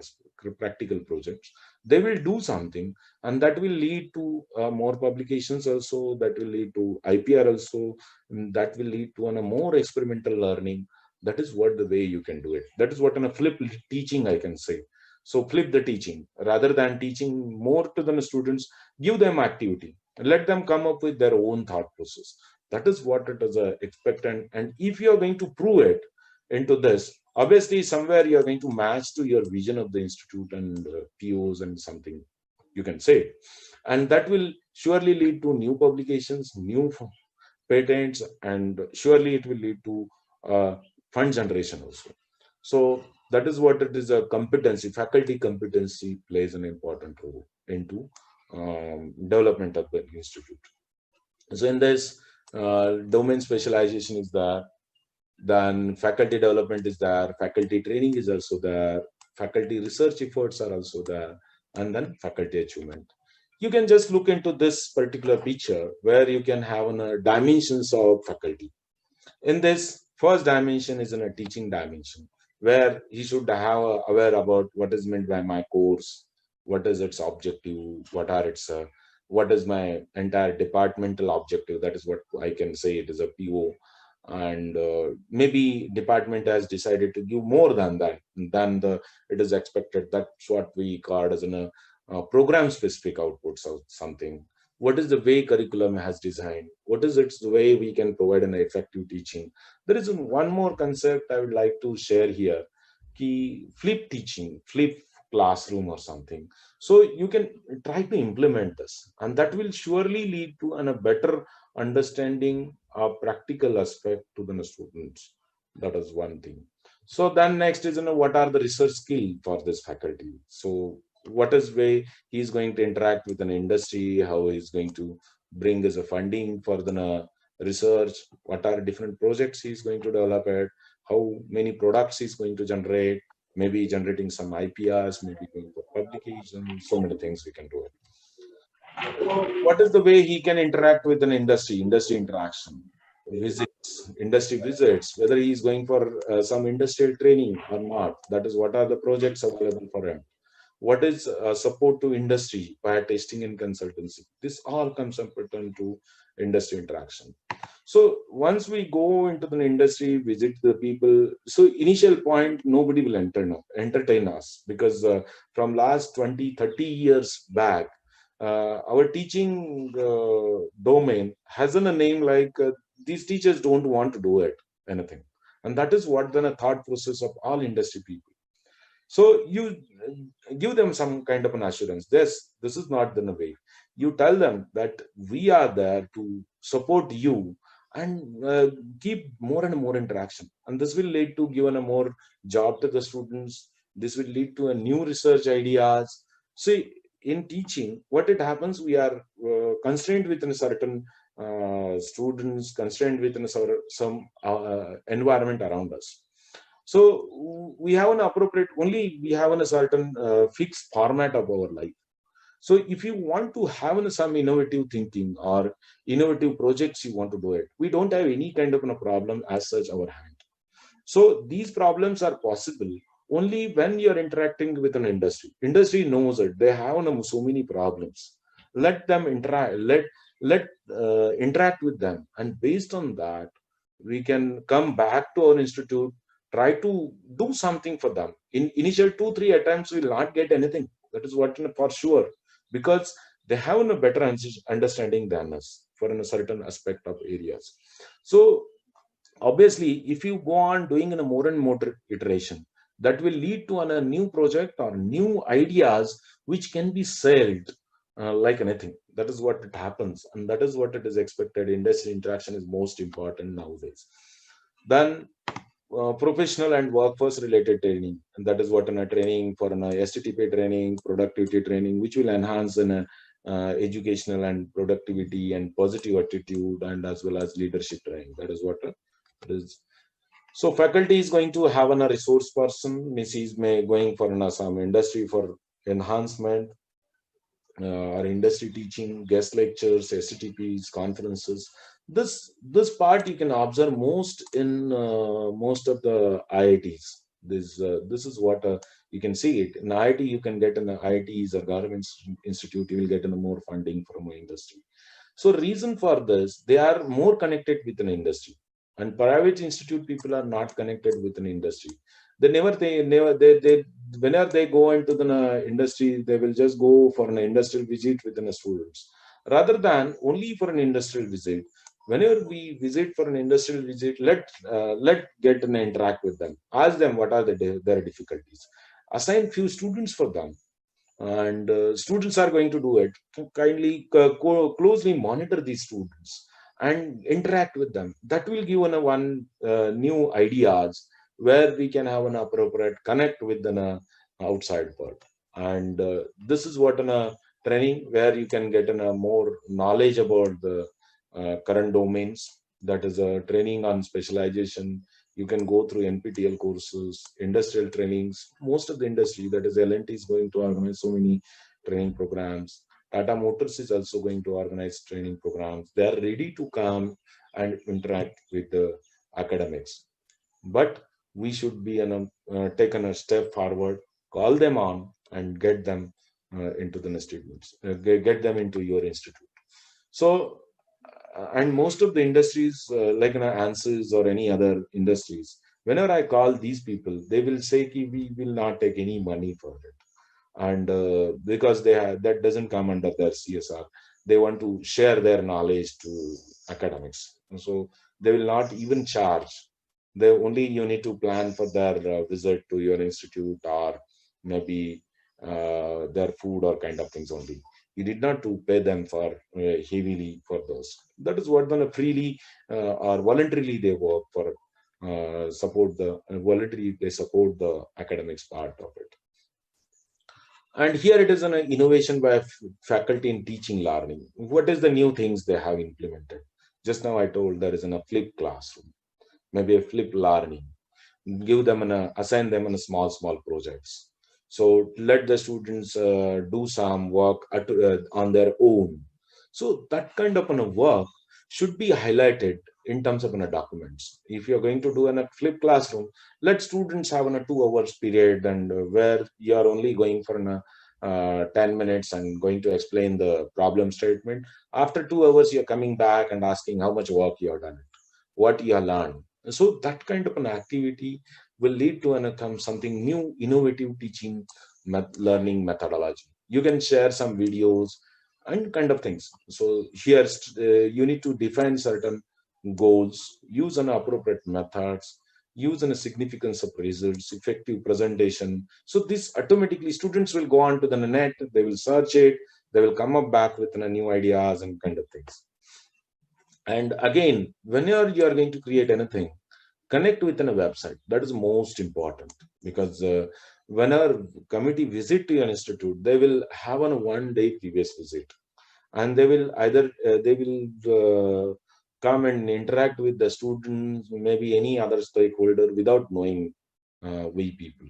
projects. They will do something, and that will lead to more publications also. That will lead to IPR also. That will lead to a more experimental learning. That is what the way you can do it. That is what in a flip teaching I can say. So flip the teaching, rather than teaching more to the students, give them activity, let them come up with their own thought process. That is what it is expectant. And if you are going to prove it into this, obviously somewhere you are going to match to your vision of the institute and POs and something you can say, and that will surely lead to new publications, new patents, and surely it will lead to fund generation also. So that is what it is. A competency, faculty competency plays an important role into development of the institute. So in this, domain specialization is there, then faculty development is there, faculty training is also there, faculty research efforts are also there, and then faculty achievement. You can just look into this particular picture where you can have dimensions of faculty. In this, first dimension is in a teaching dimension. where he should have aware about what is meant by my course, what is its objective, what are its what is my entire departmental objective. That is what I can say, it is a PO. And maybe department has decided to give more than that, than the it is expected. That's what we call as an program specific outputs or something. What is the way curriculum has designed, what is its the way we can provide an effective teaching. There is one more concept I would like to share here, key flip teaching, flip classroom or something. So you can try to implement this, and that will surely lead to a better understanding of practical aspect to the students. That is one thing. So then next is, what are the research skill for this faculty. So what is way he is going to interact with an industry, how he is going to bring as a funding for the research, what are different projects he is going to develop it, how many products he's going to generate, maybe generating some IPRs, maybe going for publication, so many things we can do it. What is the way he can interact with an industry interaction, visits, industry visits, whether he is going for some industrial training or not. That is, what are the projects available for him, what is support to industry via testing and consultancy. This all comes up to industry interaction. So once we go into the industry, visit the people, so initial point, nobody will entertain us, because from last 20, 30 years back, our teaching domain has a name like these teachers don't want to do it, anything. And that is what then a thought process of all industry people. So you give them some kind of an assurance. This is not the way. You tell them that we are there to support you, and keep more and more interaction. And this will lead to given a more job to the students. This will lead to a new research ideas. See, in teaching, what it happens, we are constrained within a certain students, constrained within a some environment around us. So we have an appropriate, only we have a certain fixed format of our life. So if you want to have some innovative thinking or innovative projects, you want to do it, we don't have any kind of a problem as such our hand. So these problems are possible only when you're interacting with an industry. Industry knows it, they have so many problems. Let them interact, let interact with them, and based on that, we can come back to our institute, try to do something for them. In initial 2 3 attempts, we will not get anything, that is what for sure, because they have a better understanding than us for a certain aspect of areas. So obviously, if you go on doing in a more and more iteration, that will lead to a new project or new ideas which can be sold like anything. That is what it happens, and that is what it is expected. Industry interaction is most important nowadays. Then professional and workforce related training, and that is what in a training for an STTP training, productivity training, which will enhance in a educational and productivity and positive attitude, and as well as leadership training. That is what it is. So faculty is going to have a resource person, means he's may going for some industry for enhancement, or industry teaching, guest lectures, STPs, conferences. This part you can observe most in most of the IITs. This is what you can see it in IIT. You can get in the IITs or government institute. You will get in more funding from industry. So reason for this, they are more connected with an industry, and private institute people are not connected with an industry. They whenever they go into the industry, they will just go for an industrial visit with the students, rather than only for an industrial visit. Whenever we visit for an industrial visit, let get and interact with them, ask them what are their difficulties, assign few students for them, and students are going to do it. Kindly closely monitor these students and interact with them. That will give one new ideas, where we can have an appropriate connect with the outside world. And this is what in a training where you can get in a more knowledge about the current domains. That is a training on specialization. You can go through NPTEL courses, industrial trainings. Most of the industry, that is L&T, is going to organize so many training programs. Tata Motors is also going to organize training programs. They are ready to come and interact with the academics. But we should be taken a step forward, call them on, and get them into the institutes, get them into your institute. So, and most of the industries, like ANSYS or any other industries, whenever I call these people, they will say, "Ki, we will not take any money for it." And because they have, that doesn't come under their CSR, they want to share their knowledge to academics. And so they will not even charge. They only you need to plan for their visit to your institute, or maybe their food or kind of things only. You did not to pay them for heavily for those. That is what then freely or voluntarily they work for support the voluntarily they support the academics part of it. And here it is an innovation by faculty in teaching learning. What is the new things they have implemented? Just now I told there is a flip classroom, maybe a flip learning. Give them assign them in a small projects. So let the students do some work on their own. So that kind of work should be highlighted in terms of documents. If you're going to do in a flip classroom, let students have a 2 hours period, and where you are only going for 10 minutes and going to explain the problem statement. After 2 hours, you're coming back and asking how much work you have done, what you have learned. So that kind of an activity will lead to something new, innovative teaching learning methodology. You can share some videos and kind of things. So here you need to define certain goals, use an appropriate methods, use a significance of results, effective presentation. So this automatically students will go on to the net, they will search it, they will come up back with new ideas and kind of things. And again, whenever you are going to create anything, connect within a website. That is most important, because whenever committee visit to your institute, they will have a 1 day previous visit, and they will either come and interact with the students, maybe any other stakeholder without knowing we people.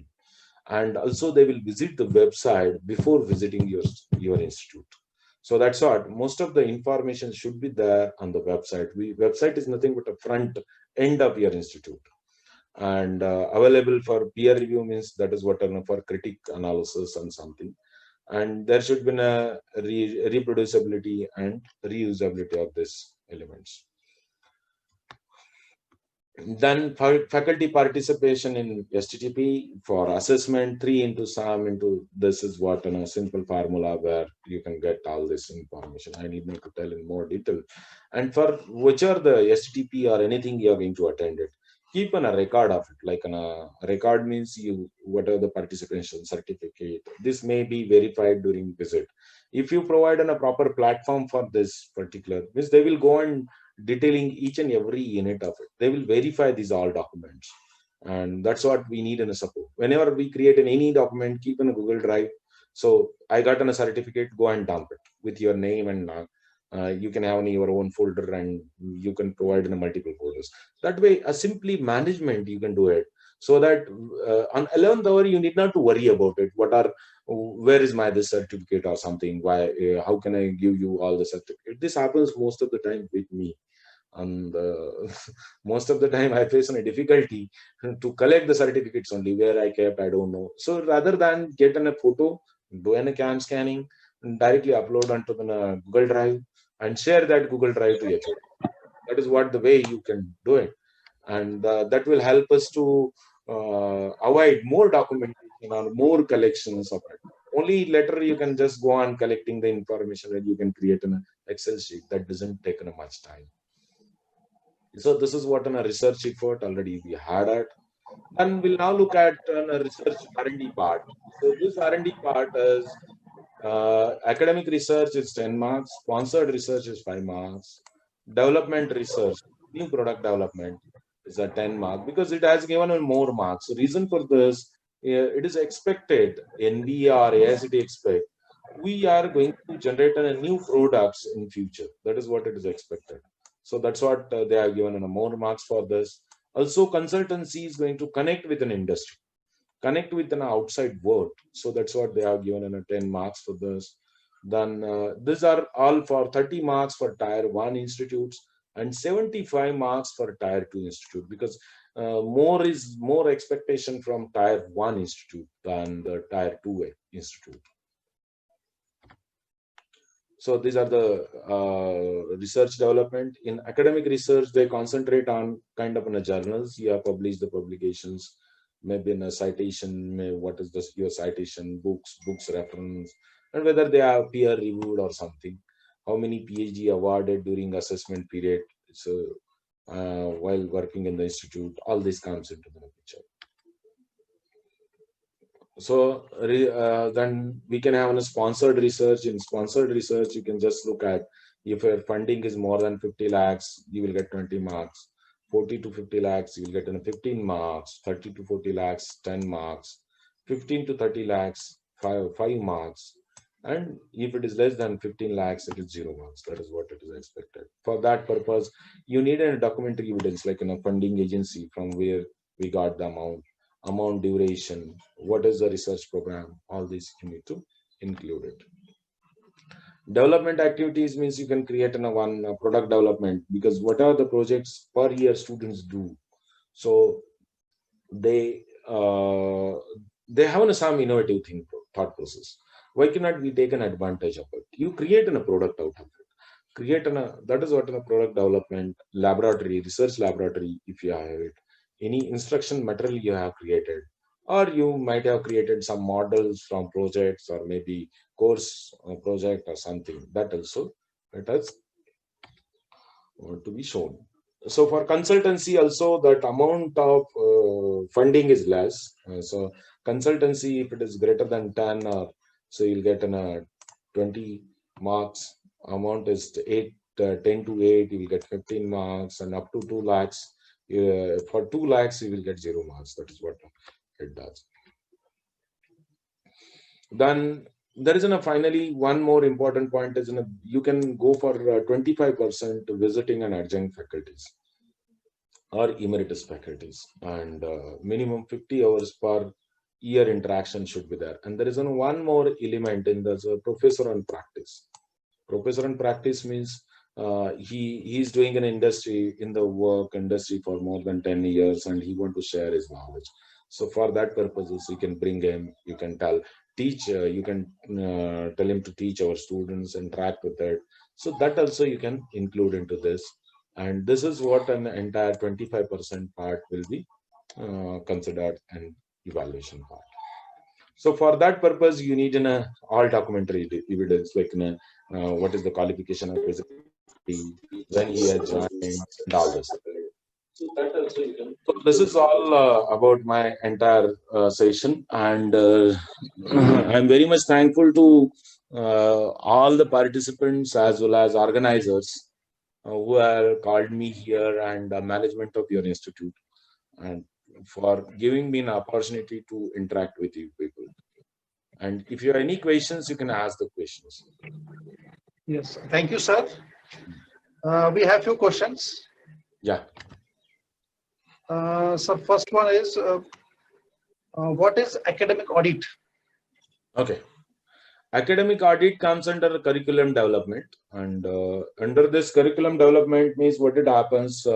And also they will visit the website before visiting your institute. So that's what most of the information should be there on the website. Website is nothing but a front end of your institute, and available for peer review, means that is what for critic analysis and something. And there should be a reproducibility and reusability of these elements. Then faculty participation in STTP for assessment, 3 into SAM into this is what in a simple formula where you can get all this information. I need not to tell in more detail. And for which are the STTP or anything you are going to attend it, keep on a record of it. Like a record means you whatever the participation certificate. This may be verified during visit. If you provide on a proper platform for this particular, means they will go and detailing each and every unit of it. They will verify these all documents. And that's what we need in a support. Whenever we create any document, keep in a Google Drive. So I got a certificate, go and dump it with your name, and you can have your own folder, and you can provide in a multiple folders. That way, a simply management, you can do it. So that on 11th hour, you need not to worry about it. Where is my this certificate or something? Why? How can I give you all the certificate? This happens most of the time with me, and most of the time I face a difficulty to collect the certificates only. Where I kept, I don't know. So rather than get in a photo, do a cam scanning, and directly upload onto the Google Drive and share that Google Drive to HOD. That is what the way you can do it. And that will help us to avoid more documentation or more collections of it. Only later you can just go on collecting the information, and you can create an Excel sheet. That doesn't take much time. So this is what in a research effort already we had at. And we'll now look at a research R&D part. So this R&D part is academic research is 10 marks, sponsored research is 5 marks, development research, new product development is a 10 mark, because it has given more marks. The reason for this, it is expected, NB or AICT expect, we are going to generate a new products in future. That is what it is expected. So that's what they have given more marks for this. Also, consultancy is going to connect with an industry, connect with an outside world. So that's what they have given 10 marks for this. Then these are all for 30 marks for tier 1 institutes, and 75 marks for tier 2 institute, because more expectation from tier 1 institute than the tier 2 institute. So these are the research development. In academic research, they concentrate on kind of in a journals. You have published the publications, maybe in a citation, what is this, your citation, books reference, and whether they are peer reviewed or something. How many PhD awarded during assessment period. So while working in the institute, all this comes into the picture. So then we can have a sponsored research. In sponsored research, you can just look at if your funding is more than 50 lakhs, you will get 20 marks. 40 to 50 lakhs, you will get 15 marks. 30 to 40 lakhs, 10 marks. 15 to 30 lakhs, 5 marks. And if it is less than 15 lakhs, it is 0 marks. That is what it is expected. For that purpose, you need a documentary evidence, like in a funding agency from where we got the amount, duration, what is the research program, all these you need to include it. Development activities means you can create one product development, because what are the projects per year students do? So they have some innovative thought process. Why cannot we take an advantage of it? You create a product out of it. That is what in a product development laboratory, research laboratory, if you have it, any instruction material you have created, or you might have created some models from projects, or maybe course project or something, that also it has to be shown. So for consultancy also, that amount of funding is less. So consultancy, if it is greater than 10, so you'll get 20 marks. Amount is 10 to 8, you will get 15 marks, and up to 2 lakhs. For 2 lakhs, you will get 0 marks. That is what it does. Then there is finally one more important point is you can go for 25% visiting and adjunct faculties or emeritus faculties, and minimum 50 hours per year interaction should be there. And there is one more element in the professor on practice. Professor on practice means he's doing an industry in the work industry for more than 10 years, and he want to share his knowledge. So for that purposes, you can bring him, you can teach, you can tell him to teach our students, interact with it. So that also you can include into this. And this is what an entire 25% part will be considered an evaluation part. So for that purpose, you need all documentary evidence, like what is the qualification of his faculty, when he has joined, and all this. So this is all about my entire session, and I'm very much thankful to all the participants as well as organizers who have called me here, and management of your institute, and for giving me an opportunity to interact with you people. And if you have any questions, you can ask the questions. Yes, thank you, sir. We have few questions. Yeah. So first one is, what is academic audit? Okay. Academic audit comes under curriculum development, and under this curriculum development means what it happens,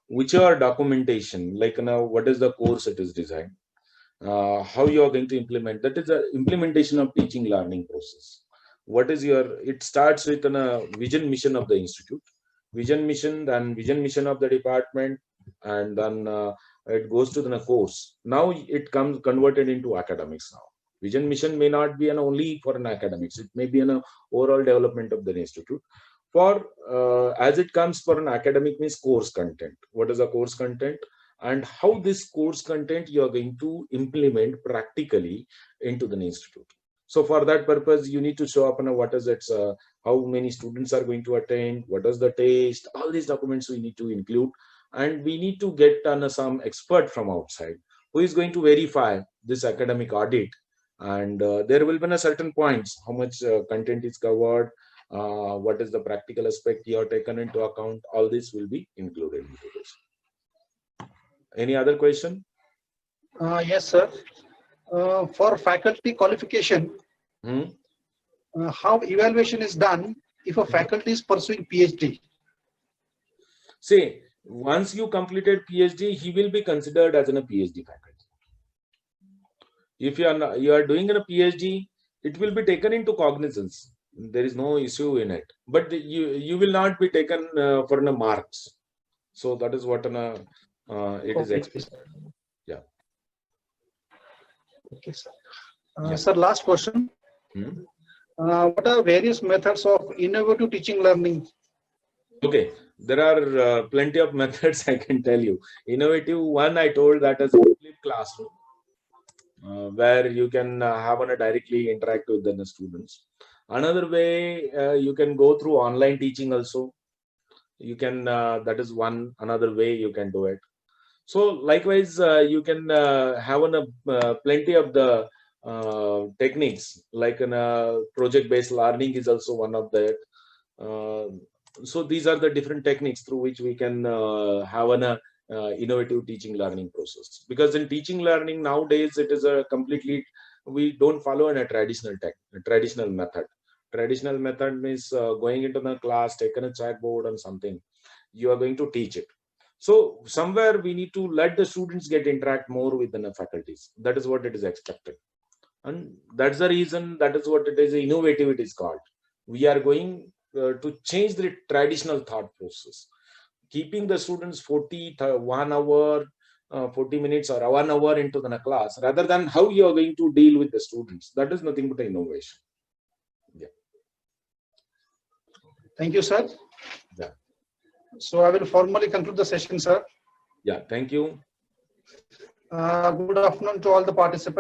which are documentation, like now what is the course it is designed, how you are going to implement. That is the implementation of teaching learning process. What is it starts with a vision mission of the institute, vision mission, then vision mission of the department, and then it goes to the course. Now it comes converted into academics now. Vision mission may not be only for an academics, it may be an overall development of the institute. For as it comes for an academic means course content. What is the course content, and how this course content you are going to implement practically into the institute. So for that purpose, you need to show up what is it, how many students are going to attend, what is the test, all these documents we need to include, and we need to get some expert from outside who is going to verify this academic audit. And there will be a certain points, how much content is covered, what is the practical aspect you are taken into account, all this will be included into this. Any other question? Yes, sir. For faculty qualification, how evaluation is done if a faculty is pursuing PhD? Say, once you completed PhD, he will be considered as a PhD faculty. If you are doing a PhD, it will be taken into cognizance. There is no issue in it. But you will not be taken for marks. So that is what it is expected. Yeah. Okay, sir. Yeah. Sir, last question. What are various methods of innovative teaching learning? Okay, there are plenty of methods I can tell you. Innovative one, I told that as a flip classroom, where you can have directly interact with the students. Another way, you can go through online teaching also. You can that is one another way you can do it. So likewise, you can have plenty of the techniques, like project-based learning is also one of that. So these are the different techniques through which we can have innovative teaching learning process. Because in teaching learning nowadays, it is a completely, we don't follow a traditional method. Traditional method means going into the class, taking a chalkboard and something, you are going to teach it. So somewhere we need to let the students get interact more with the faculties. That is what it is expected. And that's the reason, that is what it is, innovative it is called. We are going to change the traditional thought process, keeping the students 1 hour, 40 minutes or 1 hour into the class, rather than how you are going to deal with the students. That is nothing but innovation. Yeah. Thank you, sir. Yeah. So I will formally conclude the session, sir. Yeah. Thank you. Good afternoon to all the participants.